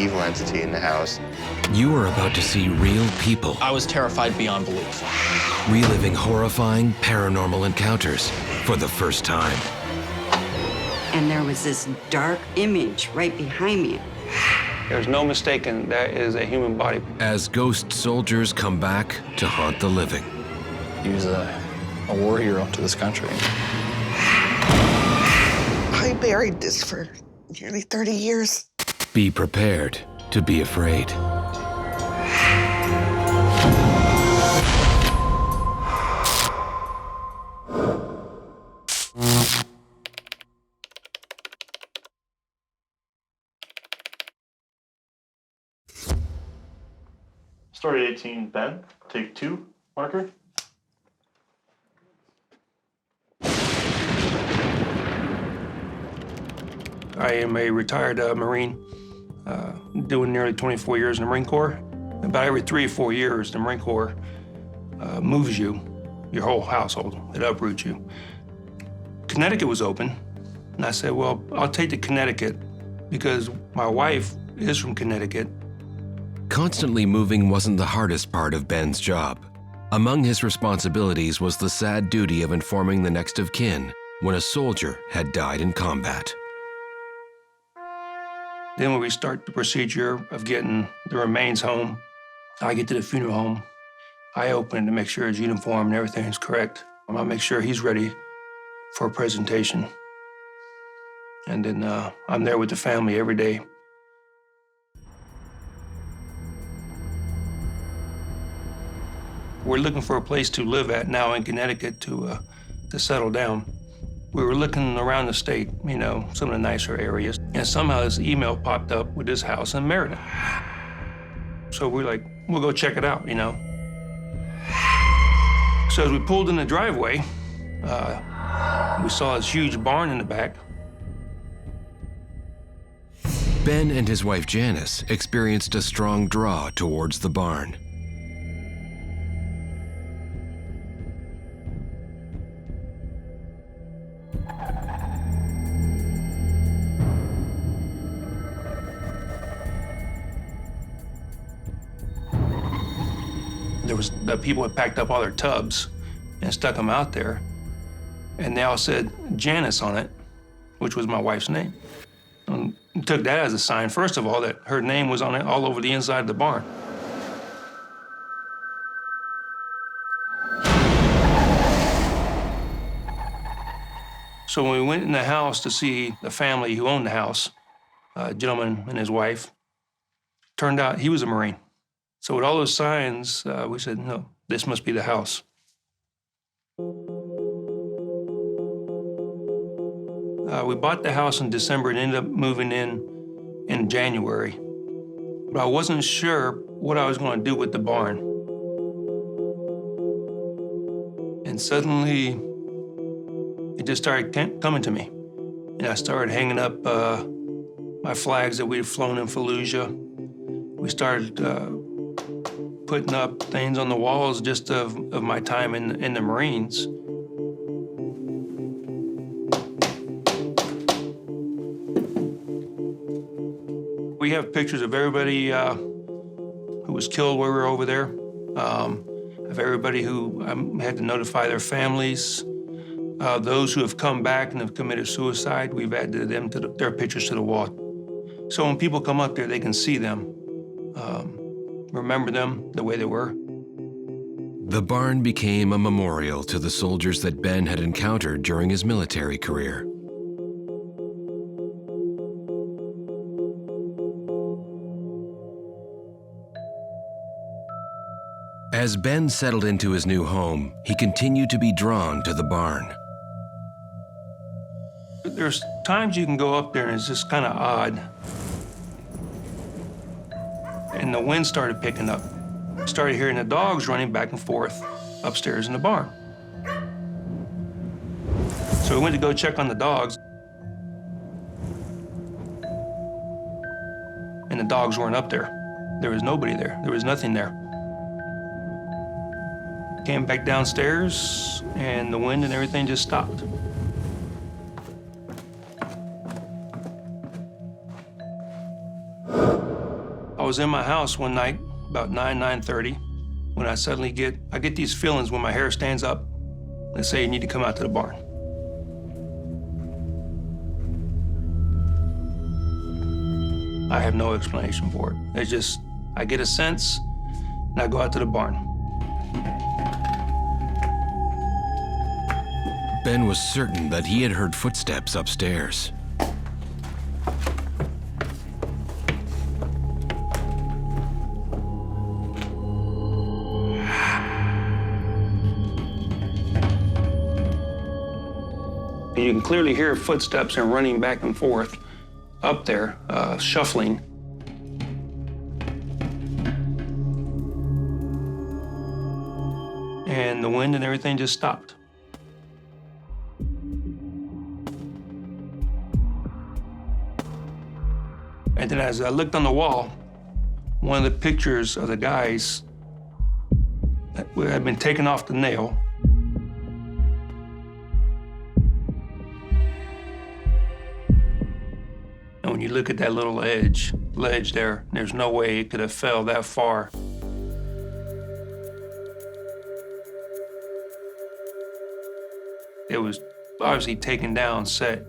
evil entity in the house. You are about to see real people I was terrified beyond belief. reliving horrifying paranormal encounters for the first time. And there was this dark image right behind me. There's no mistaking that is a human body. As ghost soldiers come back to haunt the living. He was a war hero to this country. I buried this for nearly 30 years. Be prepared to be afraid. Story 18, Ben. Take 2, marker. I am a retired Marine, doing nearly 24 years in the Marine Corps. About every 3 or 4 years, the Marine Corps moves you, your whole household. It uproots you. Connecticut was open, and I said, well, I'll take the Connecticut because my wife is from Connecticut. Constantly moving wasn't the hardest part of Ben's job. Among his responsibilities was the sad duty of informing the next of kin when a soldier had died in combat. Then when we start the procedure of getting the remains home, I get to the funeral home. I open it to make sure his uniform and everything is correct. I make sure he's ready for a presentation. And then I'm there with the family every day. We're looking for a place to live at now in Connecticut to settle down. We were looking around the state, you know, some of the nicer areas, and somehow this email popped up with this house in Meriden. So we're like, we'll go check it out, you know. So as we pulled in the driveway, we saw this huge barn in the back. Ben and his wife Janice experienced a strong draw towards the barn. There was people had packed up all their tubs and stuck them out there. And they all said Janice on it, which was my wife's name. And took that as a sign, first of all, that her name was on it all over the inside of the barn. So when we went in the house to see the family who owned the house, a gentleman and his wife, turned out he was a Marine. So with all those signs, we said, no, this must be the house. We bought the house in December and ended up moving in January. But I wasn't sure what I was going to do with the barn. And suddenly, it just started coming to me. And I started hanging up my flags that we had flown in Fallujah. We started putting up things on the walls just of my time in the Marines. We have pictures of everybody who was killed while we were over there, of everybody who had to notify their families. Those who have come back and have committed suicide, we've added them to their pictures to the wall. So when people come up there, they can see them, remember them the way they were. The barn became a memorial to the soldiers that Ben had encountered during his military career. As Ben settled into his new home, he continued to be drawn to the barn. There's times you can go up there and it's just kind of odd. And the wind started picking up. I started hearing the dogs running back and forth upstairs in the barn. So we went to go check on the dogs. And the dogs weren't up there. There was nobody there. There was nothing there. Came back downstairs, and the wind and everything just stopped. was in my house one night, about 9:30, when I suddenly get these feelings when my hair stands up and say, you need to come out to the barn. I have no explanation for it. It's just, I get a sense, and I go out to the barn. Ben was certain that he had heard footsteps upstairs. You can clearly hear footsteps and running back and forth up there, shuffling. And the wind and everything just stopped. And then as I looked on the wall, one of the pictures of the guys had been taken off the nail. And when you look at that little ledge there, there's no way it could have fell that far. It was obviously taken down, set.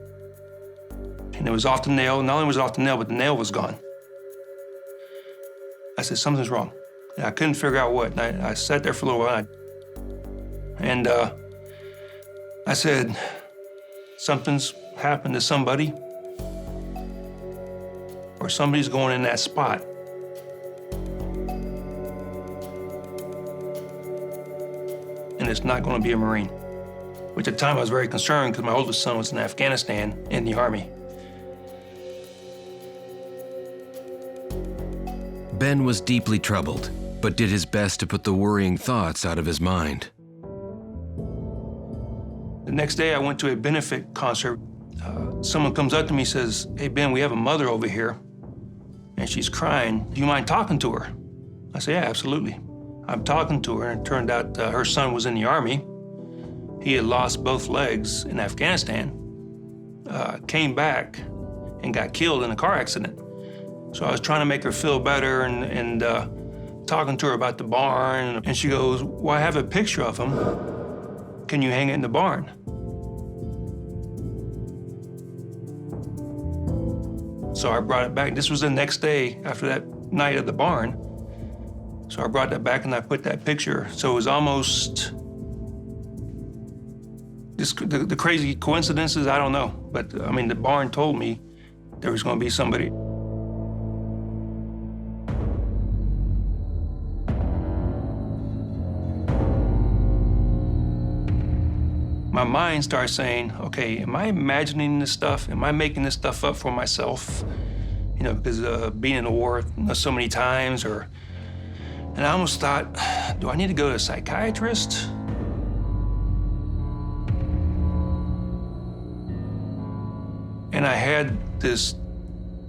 And it was off the nail. Not only was it off the nail, but the nail was gone. I said, something's wrong. And I couldn't figure out what. And I sat there for a little while. And I said, something's happened to somebody. Or somebody's going in that spot. And it's not going to be a Marine. Which at the time I was very concerned because my oldest son was in Afghanistan in the Army. Ben was deeply troubled, but did his best to put the worrying thoughts out of his mind. The next day I went to a benefit concert. Someone comes up to me and says, hey, Ben, we have a mother over here, and she's crying. Do you mind talking to her? I said, yeah, absolutely. I'm talking to her, and it turned out her son was in the Army. He had lost both legs in Afghanistan, came back, and got killed in a car accident. So I was trying to make her feel better and talking to her about the barn. And she goes, well, I have a picture of him. Can you hang it in the barn? So I brought it back. This was the next day after that night at the barn. So I brought that back and I put that picture. So it was almost, the crazy coincidences, I don't know. But I mean, the barn told me there was going to be somebody. My mind starts saying, okay, am I imagining this stuff? Am I making this stuff up for myself? You know, because being in the war so many times, and I almost thought, do I need to go to a psychiatrist? And I had this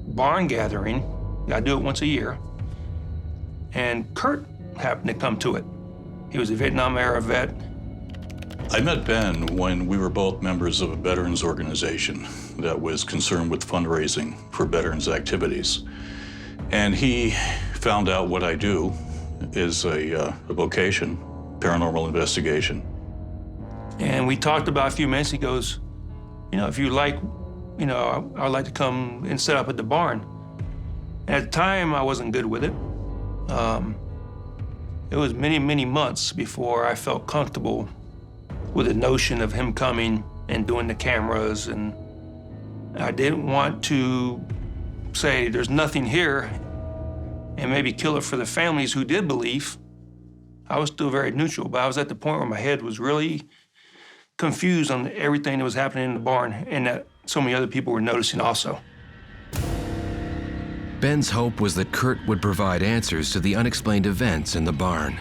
barn gathering. I do it once a year. And Kurt happened to come to it. He was a Vietnam-era vet. I met Ben when we were both members of a veterans organization that was concerned with fundraising for veterans activities. And he found out what I do is a vocation, paranormal investigation. And we talked about a few minutes. He goes, you know, if you like, you know, I'd like to come and set up at the barn. And at the time, I wasn't good with it. It was many, many months before I felt comfortable with the notion of him coming and doing the cameras. And I didn't want to say there's nothing here and maybe kill it for the families who did believe. I was still very neutral, but I was at the point where my head was really confused on everything that was happening in the barn and that so many other people were noticing also. Ben's hope was that Kurt would provide answers to the unexplained events in the barn.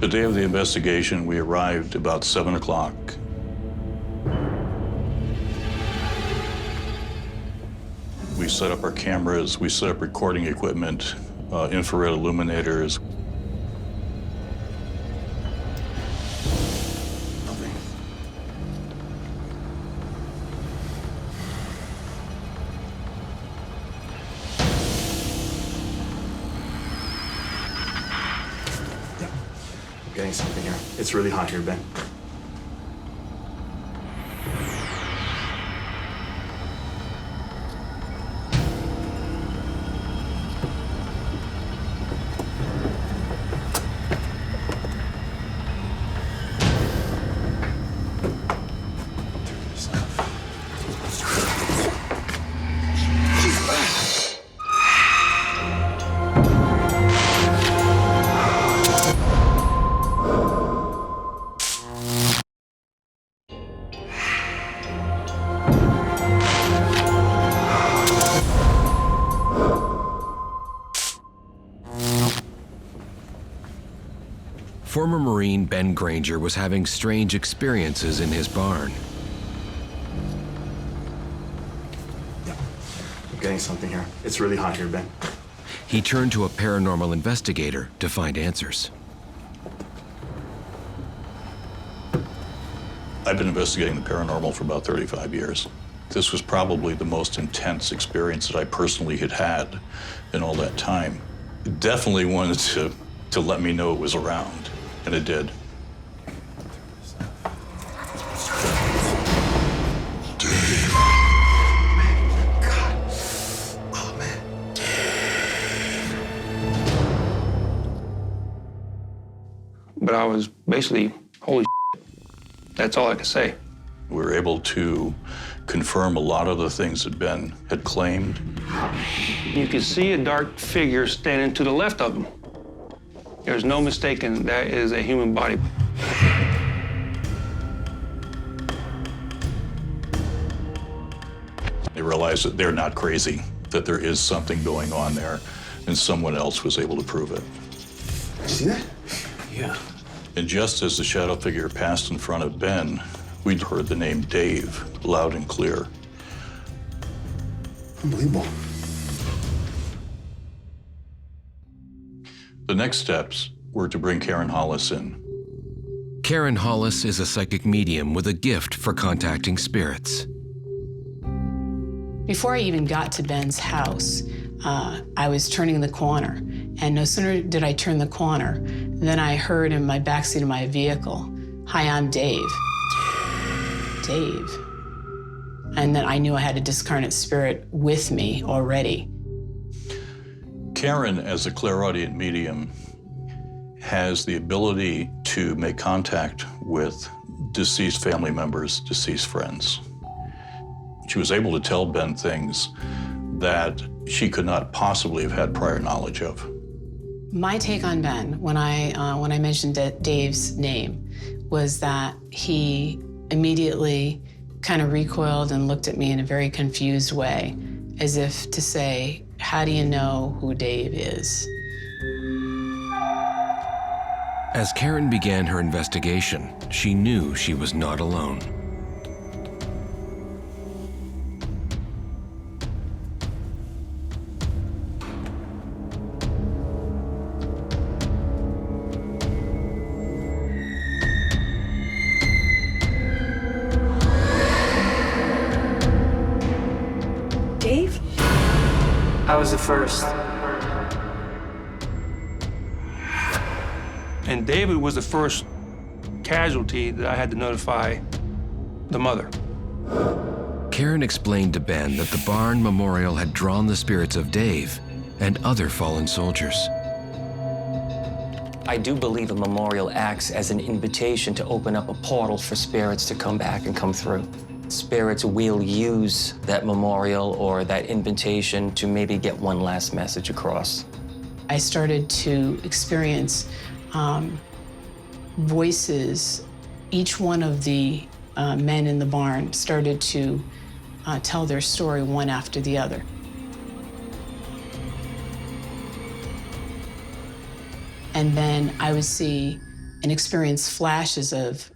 The day of the investigation, we arrived about 7 o'clock. We set up our cameras, we set up recording equipment, infrared illuminators. Nothing. getting something here. It's really hot here, Ben. Former Marine Ben Granger was having strange experiences in his barn. I'm getting something here. It's really hot here, Ben. He turned to a paranormal investigator to find answers. I've been investigating the paranormal for about 35 years. This was probably the most intense experience that I personally had had in all that time. It definitely wanted to let me know it was around, and it did. But I was basically, holy shit. That's all I could say. We were able to confirm a lot of the things that Ben had claimed. You could see a dark figure standing to the left of him. There's no mistaking that is a human body. They realized that they're not crazy, that there is something going on there, and someone else was able to prove it. You see that? Yeah. And just as the shadow figure passed in front of Ben, we'd heard the name Dave loud and clear. Unbelievable. The next steps were to bring Karen Hollis in. Karen Hollis is a psychic medium with a gift for contacting spirits. Before I even got to Ben's house, I was turning the corner, and no sooner did I turn the corner than I heard in my backseat of my vehicle, "Hi, I'm Dave." Dave. And then I knew I had a discarnate spirit with me already. Karen, as a clairaudient medium, has the ability to make contact with deceased family members, deceased friends. She was able to tell Ben things that she could not possibly have had prior knowledge of. My take on Ben, when I mentioned Dave's name, was that he immediately kind of recoiled and looked at me in a very confused way, as if to say, "How do you know who Dave is?" As Karen began her investigation, she knew she was not alone. Dave? I was the first. And David was the first casualty that I had to notify the mother. Karen explained to Ben that the barn memorial had drawn the spirits of Dave and other fallen soldiers. I do believe a memorial acts as an invitation to open up a portal for spirits to come back and come through. Spirits will use that memorial or that invitation to maybe get one last message across. I started to experience voices. Each one of the men in the barn started to tell their story one after the other. And then I would see and experience flashes of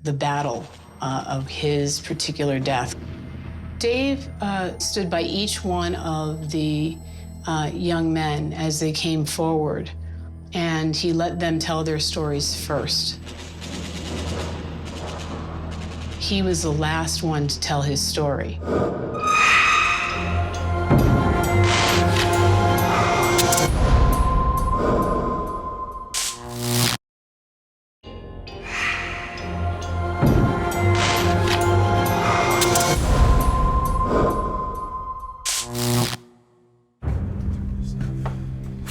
the battle of his particular death. Dave stood by each one of the young men as they came forward, and he let them tell their stories first. He was the last one to tell his story.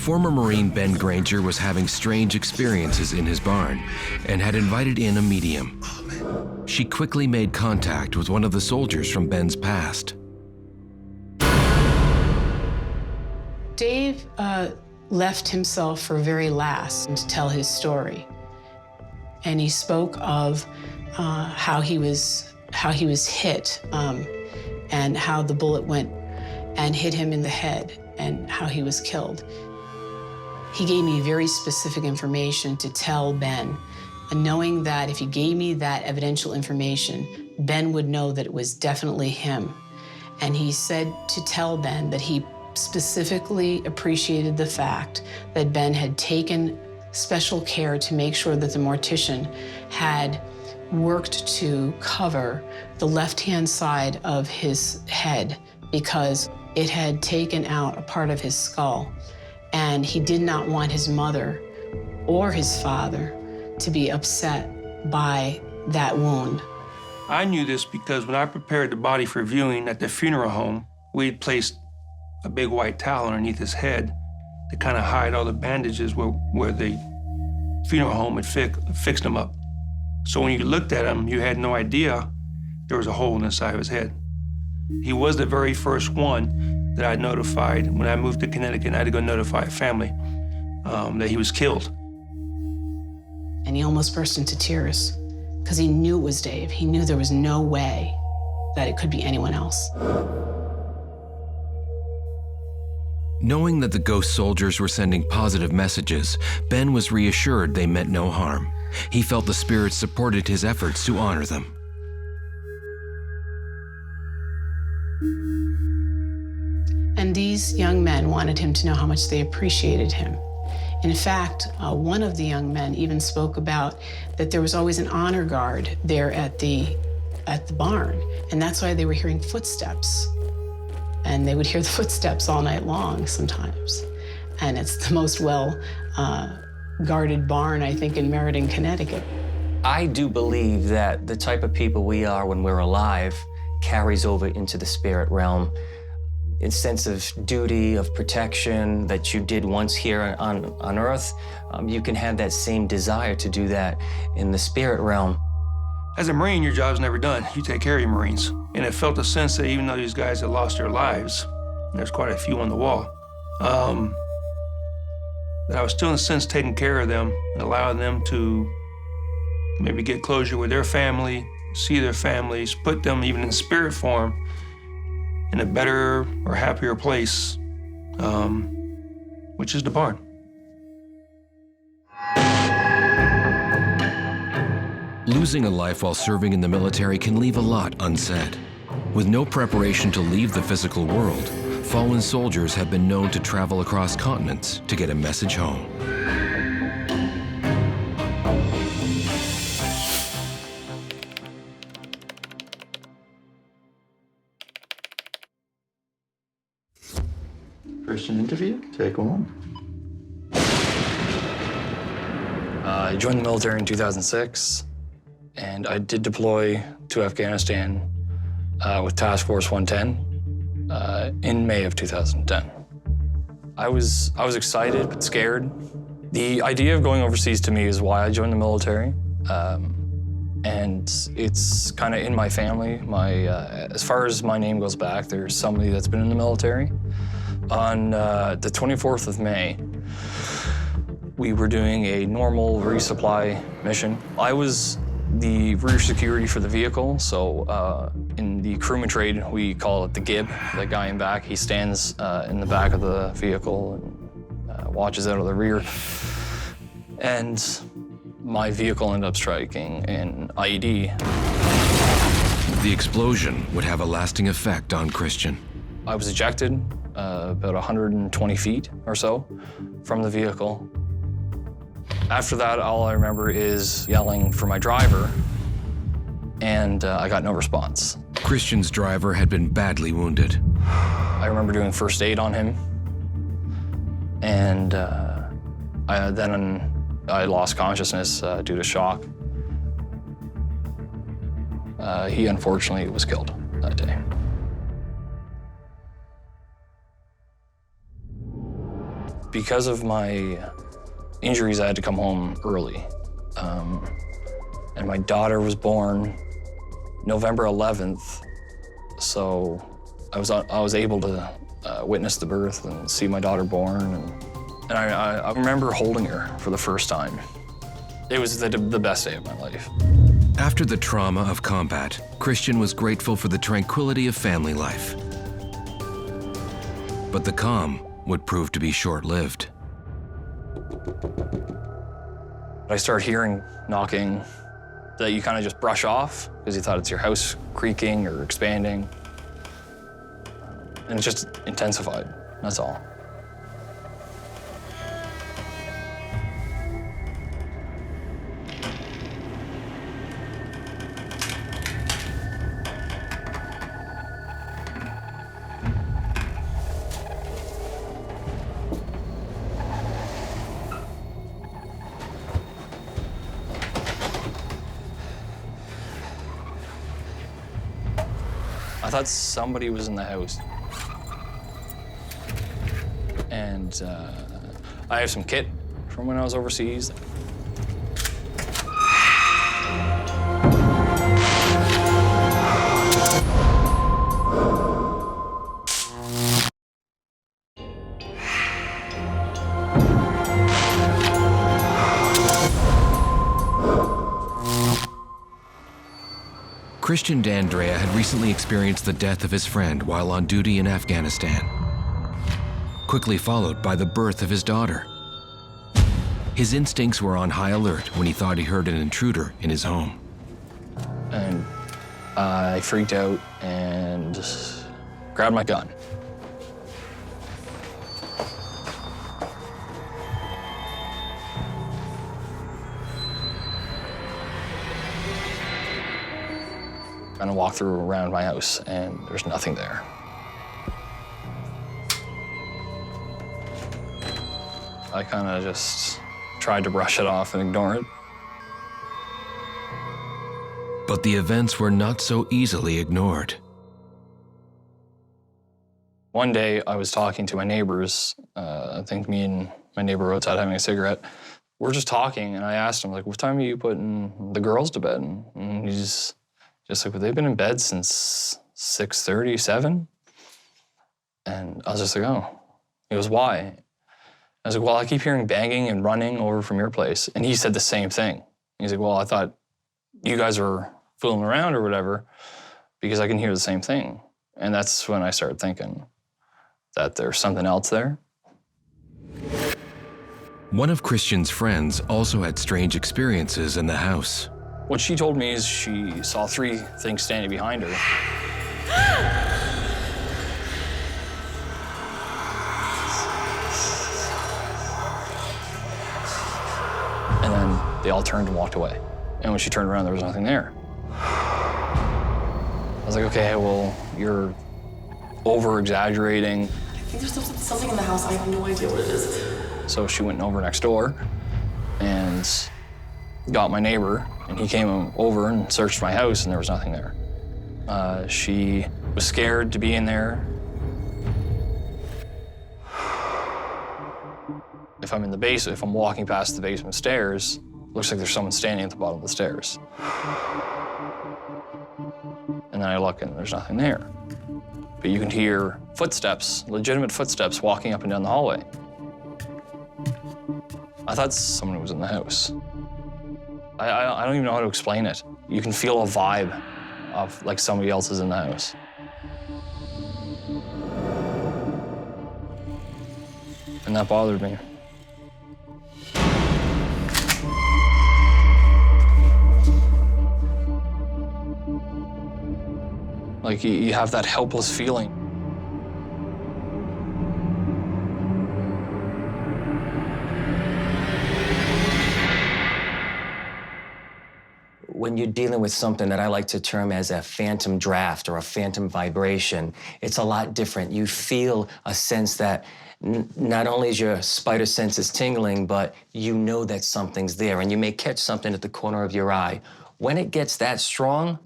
Former Marine Ben Granger was having strange experiences in his barn and had invited in a medium. She quickly made contact with one of the soldiers from Ben's past. Dave left himself for very last to tell his story. And he spoke of how he was hit and how the bullet went and hit him in the head and how he was killed. He gave me very specific information to tell Ben, and knowing that if he gave me that evidential information, Ben would know that it was definitely him. And he said to tell Ben that he specifically appreciated the fact that Ben had taken special care to make sure that the mortician had worked to cover the left-hand side of his head because it had taken out a part of his skull, and he did not want his mother or his father to be upset by that wound. I knew this because when I prepared the body for viewing at the funeral home, we'd placed a big white towel underneath his head to kind of hide all the bandages where the funeral home had fixed him up. So when you looked at him, you had no idea there was a hole in the side of his head. He was the very first one that I notified when I moved to Connecticut, and I had to go notify a family that he was killed. And he almost burst into tears because he knew it was Dave. He knew there was no way that it could be anyone else. Knowing that the ghost soldiers were sending positive messages, Ben was reassured they meant no harm. He felt the spirits supported his efforts to honor them. And these young men wanted him to know how much they appreciated him. In fact, one of the young men even spoke about that there was always an honor guard there at the barn, and that's why they were hearing footsteps. And they would hear the footsteps all night long sometimes. And it's the most guarded barn, I think, in Meriden, Connecticut. I do believe that the type of people we are when we're alive carries over into the spirit realm. A sense of duty, of protection that you did once here on Earth, you can have that same desire to do that in the spirit realm. As a Marine, your job's never done. You take care of your Marines. And it felt a sense that even though these guys had lost their lives, there's quite a few on the wall, that I was still in a sense taking care of them and allowing them to maybe get closure with their family, see their families, put them even in spirit form in a better or happier place, which is the barn. Losing a life while serving in the military can leave a lot unsaid. With no preparation to leave the physical world, fallen soldiers have been known to travel across continents to get a message home. Christian interview, take one. I joined the military in 2006, and I did deploy to Afghanistan with Task Force 110 in May of 2010. I was excited but scared. The idea of going overseas to me is why I joined the military, and it's kind of in my family. As far as my name goes back, there's somebody that's been in the military. On the 24th of May, we were doing a normal resupply mission. I was the rear security for the vehicle, so in the crewman trade, we call it the gib, the guy in back. He stands in the back of the vehicle and watches out of the rear. And my vehicle ended up striking an IED. The explosion would have a lasting effect on Christian. I was ejected about 120 feet or so from the vehicle. After that, all I remember is yelling for my driver, and I got no response. Christian's driver had been badly wounded. I remember doing first aid on him, and then I lost consciousness due to shock. He unfortunately was killed that day. Because of my injuries, I had to come home early. And my daughter was born November 11th, so I was able to witness the birth and see my daughter born. And I remember holding her for the first time. It was the best day of my life. After the trauma of combat, Christian was grateful for the tranquility of family life. But the calm would prove to be short-lived. I started hearing knocking that you kind of just brush off because you thought it's your house creaking or expanding. And it just intensified, that's all. I thought somebody was in the house. And I have some kit from when I was overseas. Christian D'Andrea had recently experienced the death of his friend while on duty in Afghanistan, quickly followed by the birth of his daughter. His instincts were on high alert when he thought he heard an intruder in his home. And I freaked out and grabbed my gun. Kind of walked around my house, and there's nothing there. I kind of just tried to brush it off and ignore it. But the events were not so easily ignored. One day, I was talking to my neighbors. I think me and my neighbor were outside having a cigarette. We're just talking, and I asked him, like, what time are you putting the girls to bed? And he's just like, well, they've been in bed since 6:30, 7. And I was just like, oh. He goes, why? I was like, well, I keep hearing banging and running over from your place. And he said the same thing. He's like, well, I thought you guys were fooling around or whatever because I can hear the same thing. And that's when I started thinking that there's something else there. One of Christian's friends also had strange experiences in the house. What she told me is she saw 3 things standing behind her. And then they all turned and walked away. And when she turned around, there was nothing there. I was like, okay, well, you're over-exaggerating. I think there's something in the house. I have no idea what it is. So she went over next door and got my neighbor, and he came over and searched my house, and there was nothing there. She was scared to be in there. If I'm in the basement, if I'm walking past the basement stairs, it looks like there's someone standing at the bottom of the stairs. And then I look, and there's nothing there. But you can hear footsteps, legitimate footsteps, walking up and down the hallway. I thought someone was in the house. I don't even know how to explain it. You can feel a vibe of like somebody else is in the house. And that bothered me. Like you have that helpless feeling. When you're dealing with something that I like to term as a phantom draft or a phantom vibration, it's a lot different. You feel a sense that not only is your spider senses tingling, but you know that something's there, and you may catch something at the corner of your eye. When it gets that strong,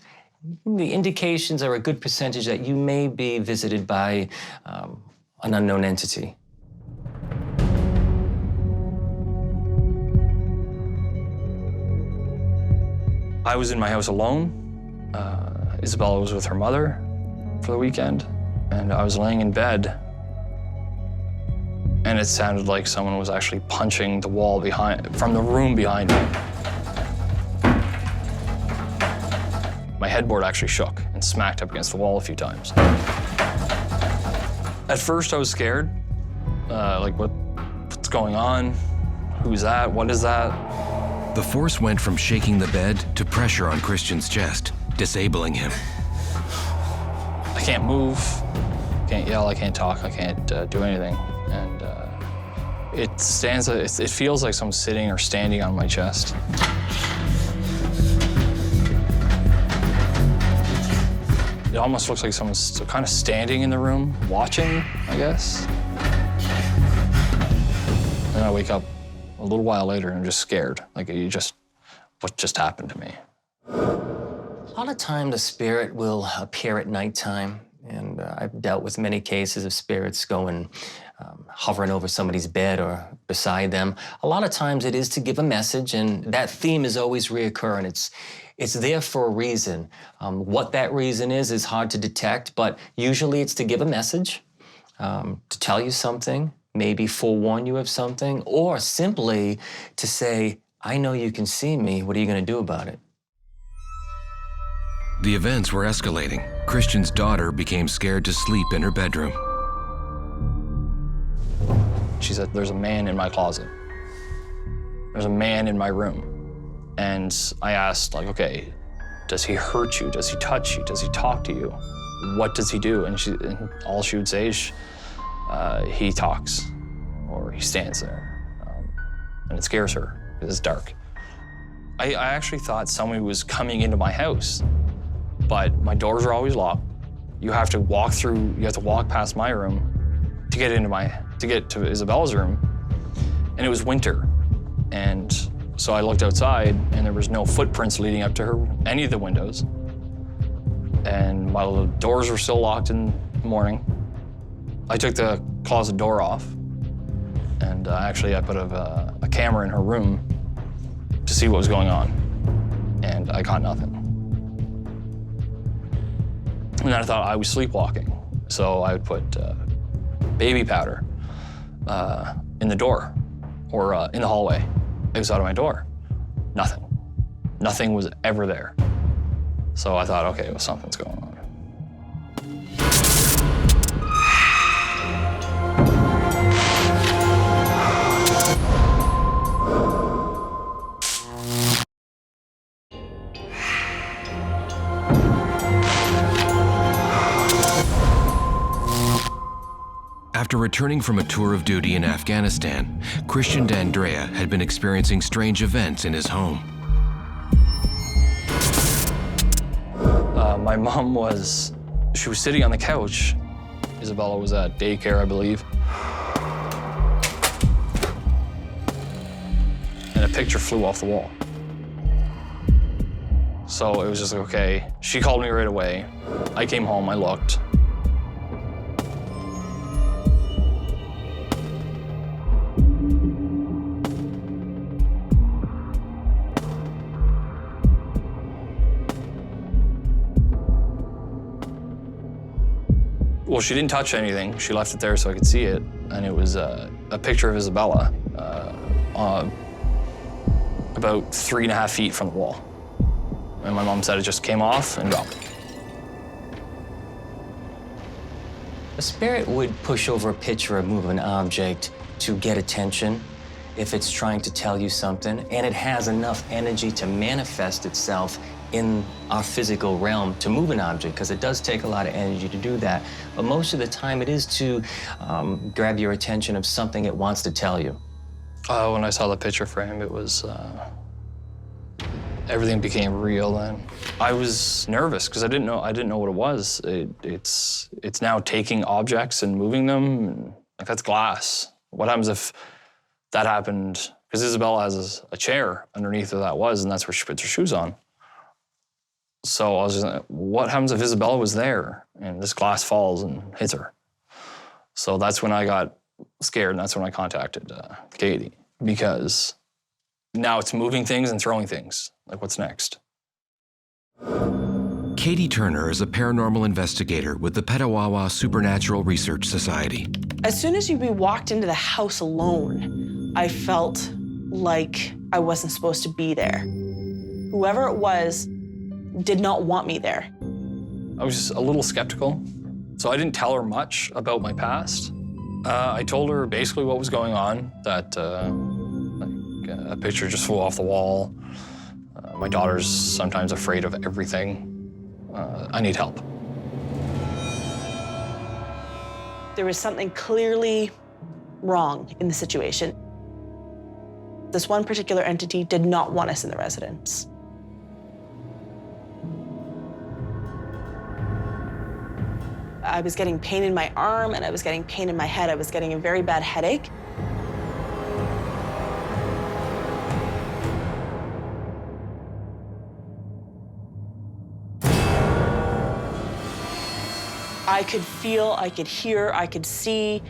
the indications are a good percentage that you may be visited by an unknown entity. I was in my house alone. Isabella was with her mother for the weekend, and I was laying in bed, and it sounded like someone was actually punching the wall from the room behind me. My headboard actually shook and smacked up against the wall a few times. At first, I was scared. Like, what's going on? Who's that? What is that? The force went from shaking the bed to pressure on Christian's chest, disabling him. I can't move, can't yell, I can't talk, I can't do anything. And it feels like someone's sitting or standing on my chest. It almost looks like someone's kind of standing in the room, watching, I guess. Then I wake up a little while later and I'm just scared. Like, what just happened to me? A lot of time the spirit will appear at nighttime, and I've dealt with many cases of spirits going, hovering over somebody's bed or beside them. A lot of times it is to give a message, and that theme is always reoccurring. It's there for a reason. What that reason is hard to detect, but usually it's to give a message, to tell you something, maybe forewarn you of something, or simply to say, I know you can see me, what are you gonna do about it? The events were escalating. Christian's daughter became scared to sleep in her bedroom. She said, there's a man in my closet. There's a man in my room. And I asked, like, okay, does he hurt you? Does he touch you? Does he talk to you? What does he do? And all she would say is, he talks, or he stands there. And it scares her, because it's dark. I actually thought somebody was coming into my house, but my doors are always locked. You have to walk past my room to get to Isabella's room. And it was winter. And so I looked outside and there was no footprints leading up to any of the windows. And while the doors were still locked in the morning, I took the closet door off. And actually I put a camera in her room to see what was going on. And I caught nothing. And then I thought I was sleepwalking. So I would put baby powder in the door or in the hallway outside of my door. Nothing. Nothing was ever there. So I thought, okay, well, something's going on. After returning from a tour of duty in Afghanistan, Christian D'Andrea had been experiencing strange events in his home. My mom she was sitting on the couch. Isabella was at daycare, I believe. And a picture flew off the wall. So it was just like, okay. She called me right away. I came home, I looked. Well, she didn't touch anything. She left it there so I could see it. And it was a picture of Isabella about 3.5 feet from the wall. And my mom said it just came off and gone. A spirit would push over a picture or move an object to get attention if it's trying to tell you something, and it has enough energy to manifest itself in our physical realm to move an object, because it does take a lot of energy to do that. But most of the time it is to grab your attention of something it wants to tell you. When I saw the picture frame, it was, everything became real then. I was nervous because I didn't know what it was. It's now taking objects and moving them, and, like, that's glass. What happens if that happened? Because Isabella has a chair underneath where that was, and that's where she puts her shoes on. So I was just like, what happens if Isabella was there and this glass falls and hits her? So that's when I got scared, and that's when I contacted Katie, because now it's moving things and throwing things. Like, what's next? Katie Turner is a paranormal investigator with the Petawawa Supernatural Research Society. As soon as we walked into the house alone, I felt like I wasn't supposed to be there. Whoever it was did not want me there. I was just a little skeptical, so I didn't tell her much about my past. I told her basically what was going on, that like, a picture just flew off the wall. My daughter's sometimes afraid of everything. I need help. There was something clearly wrong in the situation. This one particular entity did not want us in the residence. I was getting pain in my arm and I was getting pain in my head. I was getting a very bad headache. I could feel, I could hear, I could see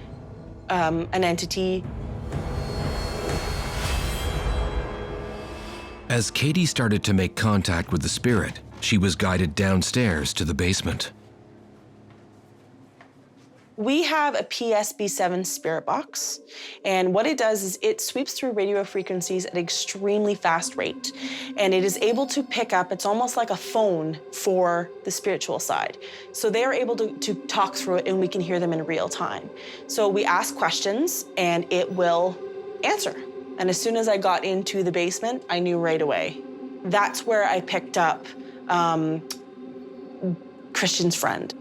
an entity. As Katie started to make contact with the spirit, she was guided downstairs to the basement. We have a PSB7 spirit box, and what it does is it sweeps through radio frequencies at an extremely fast rate, and it is able to pick up, it's almost like a phone for the spiritual side. So they are able to talk through it, and we can hear them in real time. So we ask questions, and it will answer. And as soon as I got into the basement, I knew right away. That's where I picked up Christian's friend.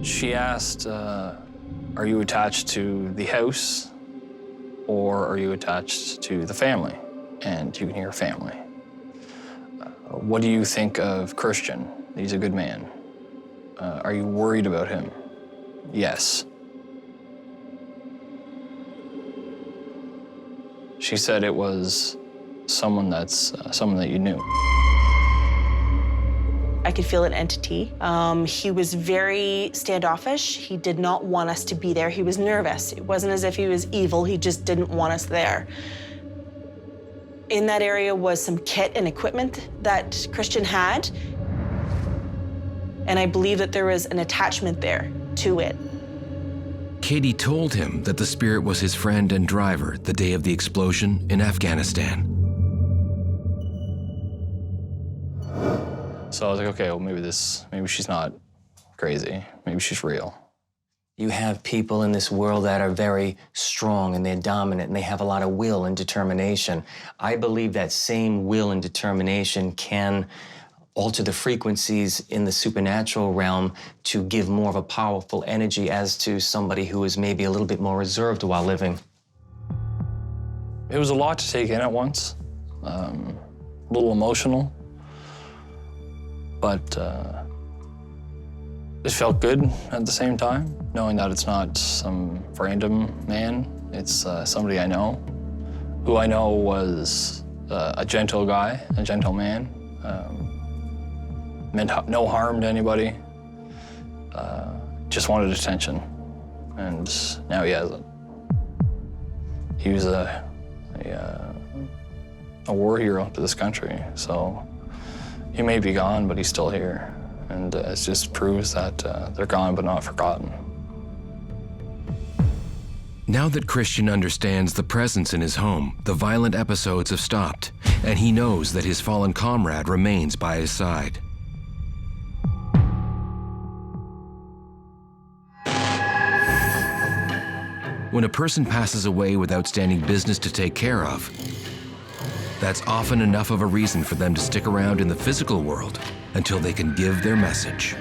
She asked, are you attached to the house or are you attached to the family? And you can hear family. What do you think of Christian? He's a good man. Are you worried about him? Yes. She said it was someone that you knew. I could feel an entity. He was very standoffish. He did not want us to be there. He was nervous. It wasn't as if he was evil. He just didn't want us there. In that area was some kit and equipment that Christian had. And I believe that there was an attachment there to it. Katie told him that the spirit was his friend and driver the day of the explosion in Afghanistan. So I was like, okay, well, maybe she's not crazy. Maybe she's real. You have people in this world that are very strong and they're dominant and they have a lot of will and determination. I believe that same will and determination can alter the frequencies in the supernatural realm to give more of a powerful energy as to somebody who is maybe a little bit more reserved while living. It was a lot to take in at once, a little emotional. But it felt good at the same time, knowing that it's not some random man. It's somebody I know, who I know was a gentle guy, a gentle man, meant no harm to anybody, just wanted attention, and now he has it. He was a war hero to this country, so he may be gone, but he's still here. And it just proves that they're gone but not forgotten. Now that Christian understands the presence in his home, the violent episodes have stopped, and he knows that his fallen comrade remains by his side. When a person passes away with outstanding business to take care of, that's often enough of a reason for them to stick around in the physical world until they can give their message.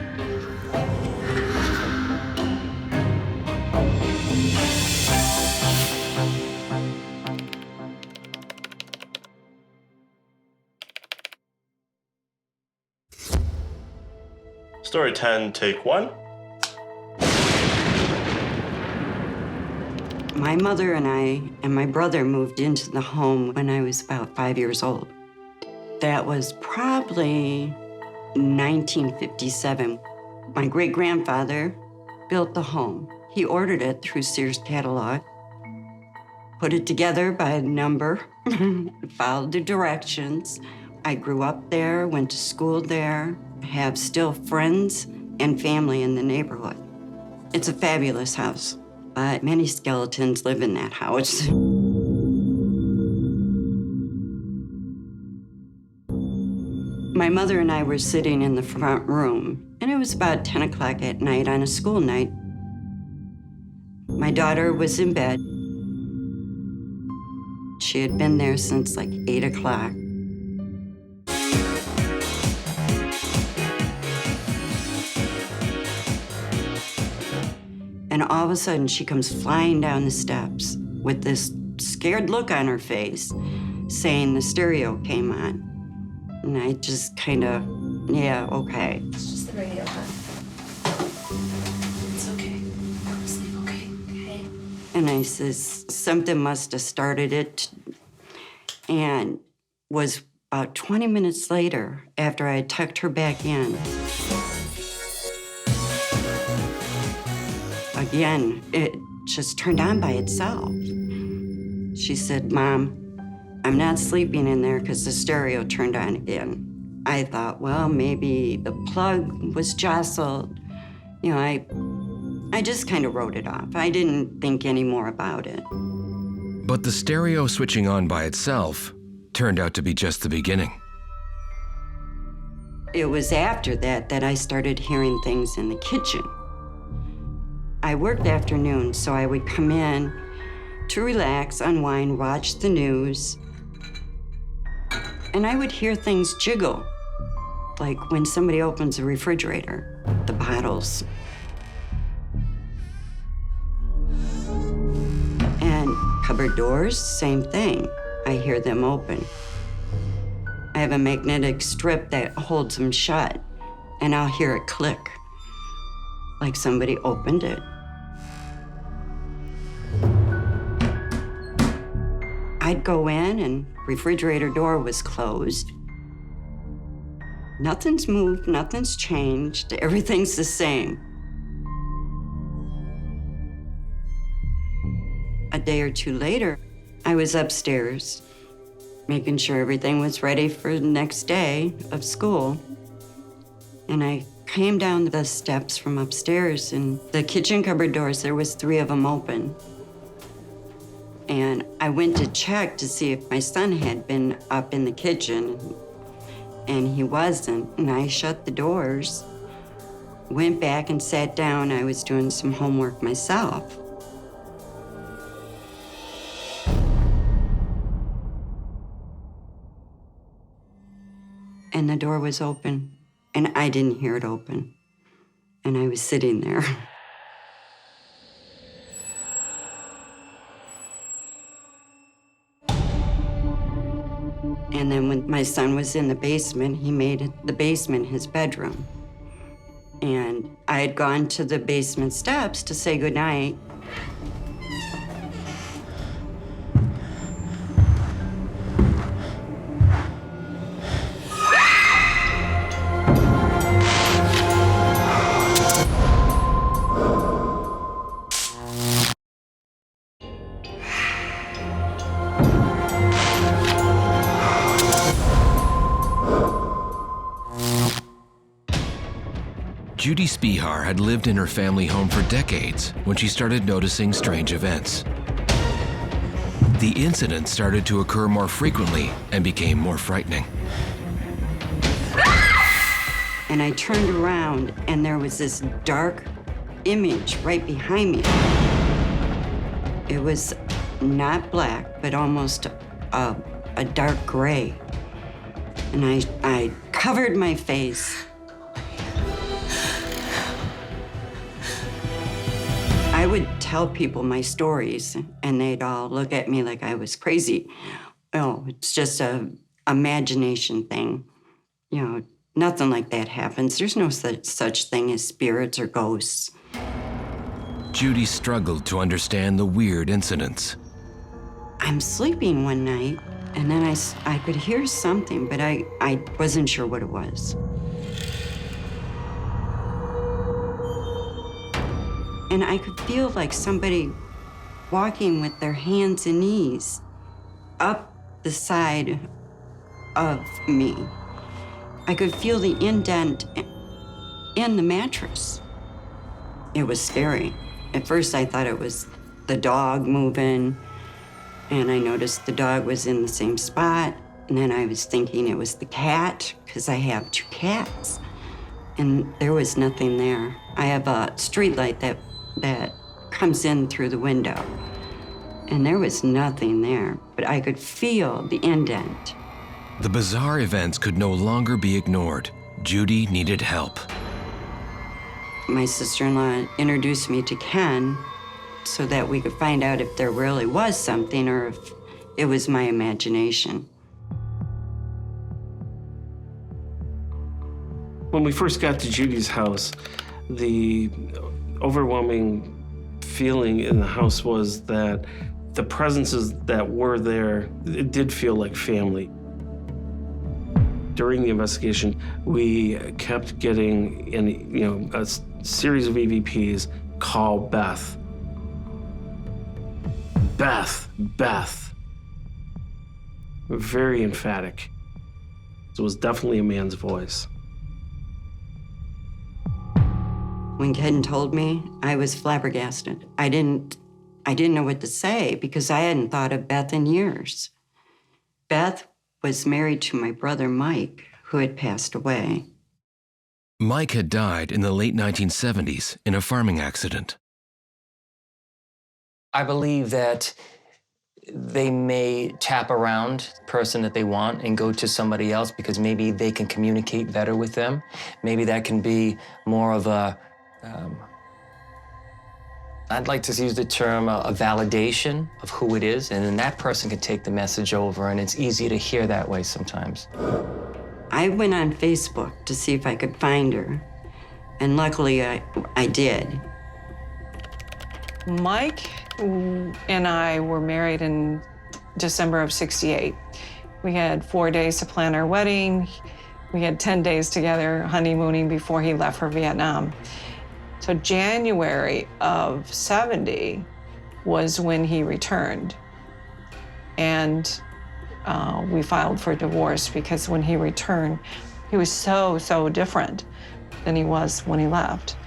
Story 10, take 1. My mother and I and my brother moved into the home when I was about 5 years old. That was probably 1957. My great-grandfather built the home. He ordered it through Sears catalog, put it together by number, Followed the directions. I grew up there, went to school there, have still friends and family in the neighborhood. It's a fabulous house, but many skeletons live in that house. My mother and I were sitting in the front room, and it was about 10 o'clock at night on a school night. My daughter was in bed. She had been there since like 8 o'clock. And all of a sudden, she comes flying down the steps with this scared look on her face, saying the stereo came on. And I just kind of, yeah, okay. It's just the radio, huh? It's okay. Go to sleep, okay? Okay. And I says, something must have started it. And was about 20 minutes later, after I had tucked her back in. Again, it just turned on by itself. She said, Mom, I'm not sleeping in there because the stereo turned on again. I thought, well, maybe the plug was jostled. You know, I just kind of wrote it off. I didn't think any more about it. But the stereo switching on by itself turned out to be just the beginning. It was after that that I started hearing things in the kitchen. I worked afternoons, so I would come in to relax, unwind, watch the news. And I would hear things jiggle, like when somebody opens a refrigerator, the bottles. And cupboard doors, same thing. I hear them open. I have a magnetic strip that holds them shut, and I'll hear it click, like somebody opened it. I'd go in and refrigerator door was closed. Nothing's moved, nothing's changed, everything's the same. A day or two later, I was upstairs, making sure everything was ready for the next day of school. And I came down the steps from upstairs, and the kitchen cupboard doors, there was 3 of them open. And I went to check to see if my son had been up in the kitchen, and he wasn't. And I shut the doors, went back and sat down. I was doing some homework myself. And the door was open, and I didn't hear it open. And I was sitting there. And then when my son was in the basement, he made the basement his bedroom. And I had gone to the basement steps to say goodnight. Judy Spihar had lived in her family home for decades when she started noticing strange events. The incidents started to occur more frequently and became more frightening. And I turned around, and there was this dark image right behind me. It was not black, but almost a dark gray. And I covered my face. I would tell people my stories, and they'd all look at me like I was crazy. Oh, it's just an imagination thing. You know, nothing like that happens. There's no such thing as spirits or ghosts. Judy struggled to understand the weird incidents. I'm sleeping one night, and then I could hear something, but I wasn't sure what it was. And I could feel like somebody walking with their hands and knees up the side of me. I could feel the indent in the mattress. It was scary. At first I thought it was the dog moving, and I noticed the dog was in the same spot, and then I was thinking it was the cat, because I have 2 cats, and there was nothing there. I have a street light that comes in through the window, and there was nothing there, but I could feel the indent. The bizarre events could no longer be ignored. Judy needed help. My sister-in-law introduced me to Ken so that we could find out if there really was something or if it was my imagination. When we first got to Judy's house, the overwhelming feeling in the house was that the presences that were there, it did feel like family. During the investigation, we kept getting a series of EVPs, call Beth. Beth, Beth. Very emphatic. It was definitely a man's voice. When Ken told me, I was flabbergasted. I didn't know what to say because I hadn't thought of Beth in years. Beth was married to my brother Mike, who had passed away. Mike had died in the late 1970s in a farming accident. I believe that they may tap around the person that they want and go to somebody else because maybe they can communicate better with them. Maybe that can be more of a, I'd like to use the term a validation of who it is, and then that person can take the message over, and it's easier to hear that way sometimes. I went on Facebook to see if I could find her, and luckily I did. Mike and I were married in December of '68. We had 4 days to plan our wedding. We had 10 days together honeymooning before he left for Vietnam. So January of '70 was when he returned. And we filed for divorce because when he returned, he was so different than he was when he left.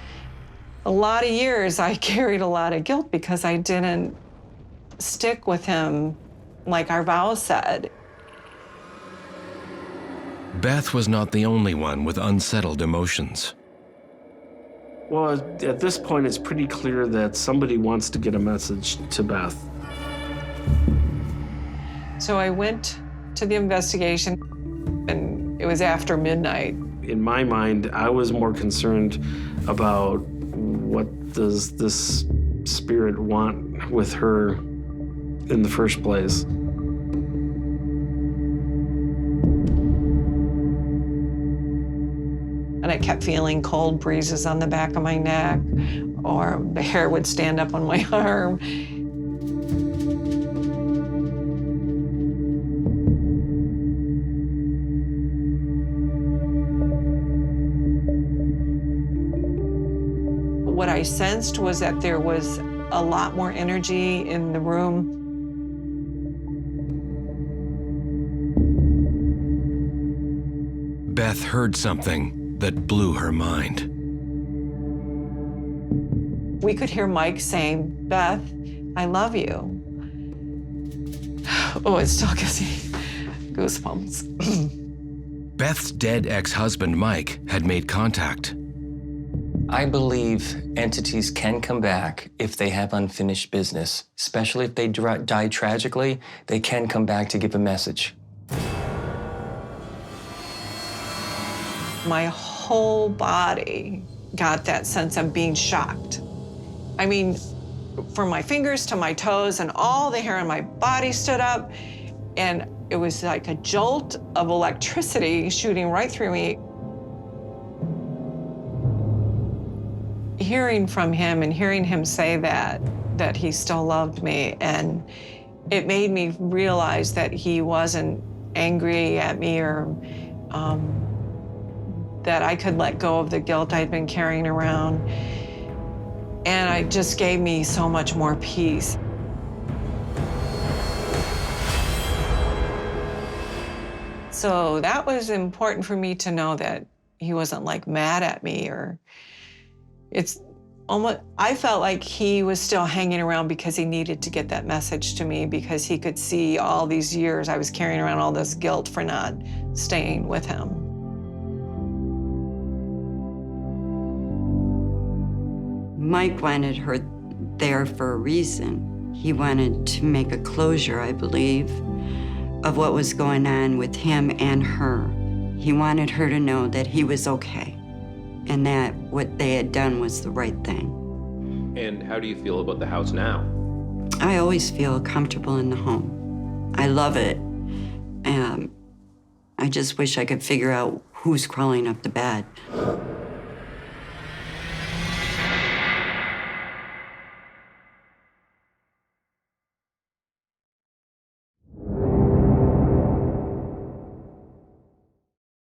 A lot of years I carried a lot of guilt because I didn't stick with him like our vows said. Beth was not the only one with unsettled emotions. Well, at this point, it's pretty clear that somebody wants to get a message to Beth. So I went to the investigation, and it was after midnight. In my mind, I was more concerned about what does this spirit want with her in the first place. And I kept feeling cold breezes on the back of my neck, or the hair would stand up on my arm. What I sensed was that there was a lot more energy in the room. Beth heard something that blew her mind. We could hear Mike saying, "Beth, I love you." Oh, it still gives me goosebumps. Beth's dead ex-husband, Mike, had made contact. I believe entities can come back if they have unfinished business, especially if they die tragically, they can come back to give a message. My whole body got that sense of being shocked. I mean, from my fingers to my toes, and all the hair on my body stood up, and it was like a jolt of electricity shooting right through me. Hearing from him and hearing him say that he still loved me, and it made me realize that he wasn't angry at me or that I could let go of the guilt I'd been carrying around. And it just gave me so much more peace. So that was important for me to know that he wasn't like mad at me, or it's almost, I felt like he was still hanging around because he needed to get that message to me, because he could see all these years I was carrying around all this guilt for not staying with him. Mike wanted her there for a reason. He wanted to make a closure, I believe, of what was going on with him and her. He wanted her to know that he was okay and that what they had done was the right thing. And how do you feel about the house now? I always feel comfortable in the home. I love it. I just wish I could figure out who's crawling up the bed.